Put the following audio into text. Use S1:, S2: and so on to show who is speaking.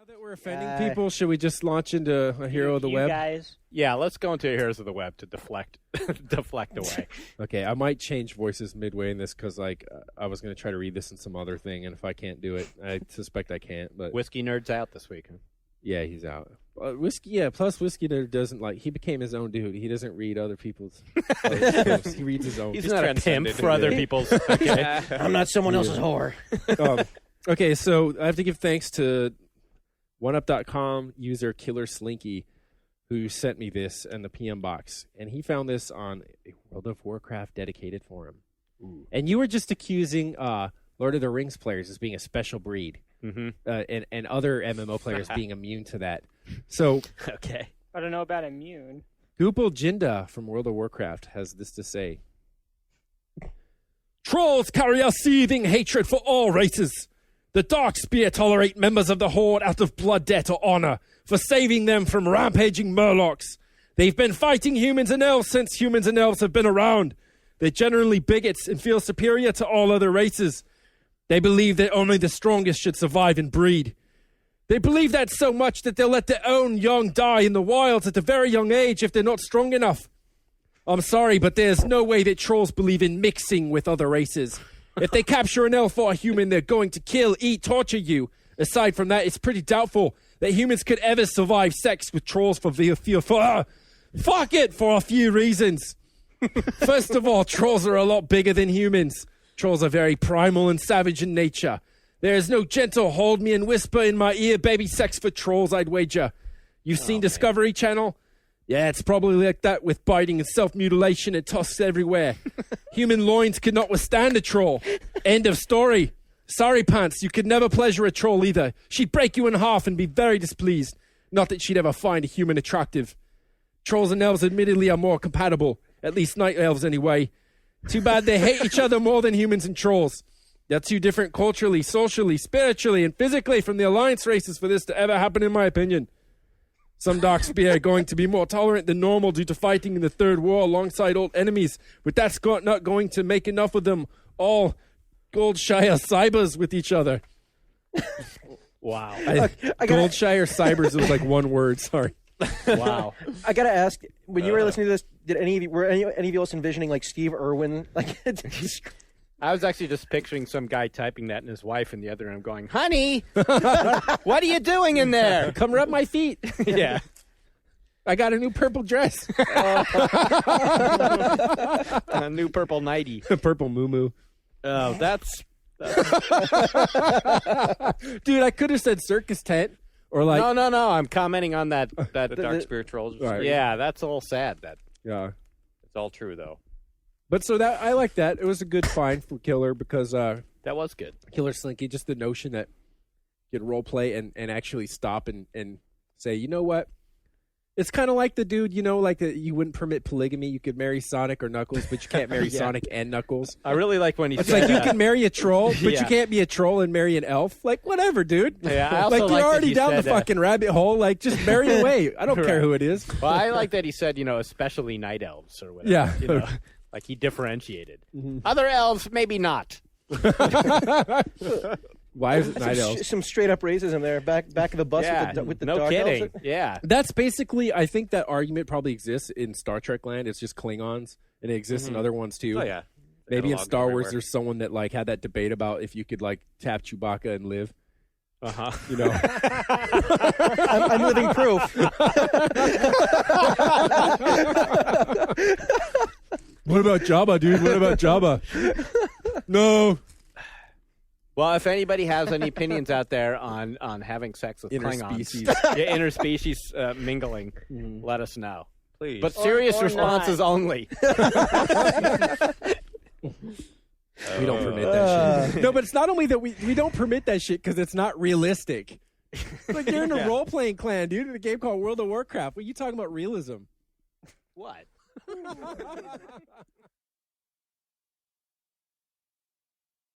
S1: that we're offending people, should we just launch into a hero of the web?
S2: Guys.
S3: Yeah, let's go into Heroes of the Web to deflect away.
S1: Okay, I might change voices midway in this because, I was going to try to read this in some other thing, and if I can't do it, I suspect I can't. But
S3: Whiskey Nerd's out this week. Huh?
S1: Yeah, he's out. Plus Whiskey Nerd doesn't he became his own dude. He doesn't read other people's posts. He reads his own.
S3: He's not a pimp for other people's. Okay.
S2: I'm not someone else's whore.
S1: Okay, so I have to give thanks to OneUp.com user Killer Slinky, who sent me this in the PM box, and he found this on a World of Warcraft dedicated forum. Ooh. And you were just accusing Lord of the Rings players as being a special breed, and other MMO players being immune to that. So,
S3: okay,
S2: I don't know about immune.
S1: Goopal Jinda from World of Warcraft has this to say: Trolls carry a seething hatred for all races. The Darkspear tolerate members of the Horde out of blood debt or honor for saving them from rampaging Murlocs. They've been fighting humans and elves since humans and elves have been around. They're generally bigots and feel superior to all other races. They believe that only the strongest should survive and breed. They believe that so much that they'll let their own young die in the wilds at a very young age if they're not strong enough. I'm sorry, but there's no way that trolls believe in mixing with other races. If they capture an elf or a human, they're going to kill, eat, torture you. Aside from that, it's pretty doubtful that humans could ever survive sex with trolls for a few reasons. First of all, trolls are a lot bigger than humans. Trolls are very primal and savage in nature. There is no gentle hold me and whisper in my ear baby sex for trolls, I'd wager. You've seen Discovery Channel? Yeah, it's probably like that with biting and self-mutilation and tusks everywhere. Human loins could not withstand a troll. End of story. Sorry, Pants, you could never pleasure a troll either. She'd break you in half and be very displeased. Not that she'd ever find a human attractive. Trolls and elves admittedly are more compatible. At least night elves anyway. Too bad they hate each other more than humans and trolls. They're too different culturally, socially, spiritually, and physically from the alliance races for this to ever happen in my opinion. Some Darkspear are going to be more tolerant than normal due to fighting in the Third War alongside old enemies, but that's not going to make enough of them all Goldshire cybers with each other.
S3: Wow.
S1: Goldshire cybers was like one word, sorry.
S2: Wow. I gotta ask, when you were listening to this, did any of you else envisioning like Steve Irwin?
S3: I was actually just picturing some guy typing that in his wife in the other room going, honey, what are you doing in there?
S1: Come rub my feet.
S3: Yeah.
S1: I got a new purple dress.
S3: A new purple nightie.
S1: Purple moo-moo.
S3: Oh, that's...
S1: Dude, I could have said circus tent. Or like...
S3: No. I'm commenting on that the Darkspear trolls. Right. Yeah, that's all sad.
S1: Yeah.
S3: It's all true, though.
S1: But so that I like that. It was a good find for Killer because
S3: that was good.
S1: Killer Slinky, just the notion that you could role play and actually stop and say, you know what? It's kind of like the dude, like you wouldn't permit polygamy. You could marry Sonic or Knuckles, but you can't marry Sonic and Knuckles.
S3: I really like when he
S1: it's
S3: said
S1: like you can marry a troll, but you can't be a troll and marry an elf. Like, whatever, dude.
S3: Yeah, I also
S1: like, you're already down the fucking rabbit hole. Like, just marry away. I don't care who it is.
S3: Well, I like that he said, especially night elves or whatever.
S1: Yeah.
S3: Like he differentiated. Mm-hmm. Other elves, maybe not.
S1: Why is it night elves?
S2: Some straight up racism there, back of the bus with the
S3: no
S2: dark
S3: kidding.
S2: elves.
S3: Yeah,
S1: that's basically. I think that argument probably exists in Star Trek land. It's just Klingons, and it exists in other ones too.
S3: Oh yeah,
S1: maybe in Star Wars, there's someone that like had that debate about if you could like tap Chewbacca and live.
S2: I'm living proof.
S1: What about Jabba, dude? What about Jabba? No.
S3: Well, if anybody has any opinions out there on having sex with Klingons, interspecies mingling, let us know, please. But serious responses only.
S1: We don't permit that shit. No, but it's not only that we don't permit that shit because it's not realistic. Like you're in a role-playing clan, dude, in a game called World of Warcraft. What are you talking about realism?
S3: What?